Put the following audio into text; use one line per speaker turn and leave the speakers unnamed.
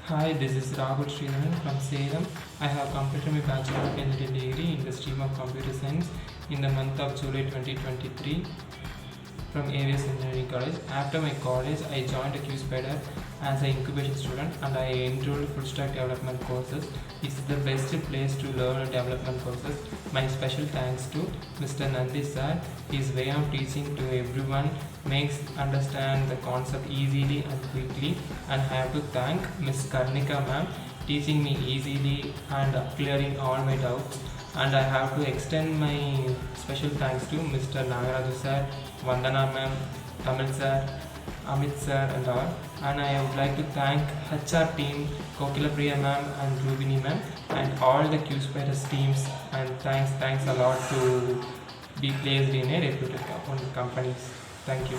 Hi, this is Raagul Sridharan from Salem. I have completed my Bachelor of Engineering degree in the stream of Computer Science in the month of July 2023 from AWS Engineering College. After my college, I joined a QSpiders as an incubation student and I enrolled full stack development courses. It's the best place to learn development courses. My special thanks to Mr. Nandi sir. His way of teaching to everyone makes understand the concept easily and quickly. And I have to thank Miss Karnika ma'am teaching me easily and clearing all my doubts. And I have to extend my special thanks to Mr. Nagaraju sir, Vandana ma'am, Tamil sir, Amit sir and all. And I would like to thank HR team, Kokila Priya ma'am and Rubini ma'am and all the QSpiders teams, and thanks a lot to be placed in a reputed companies. Thank you.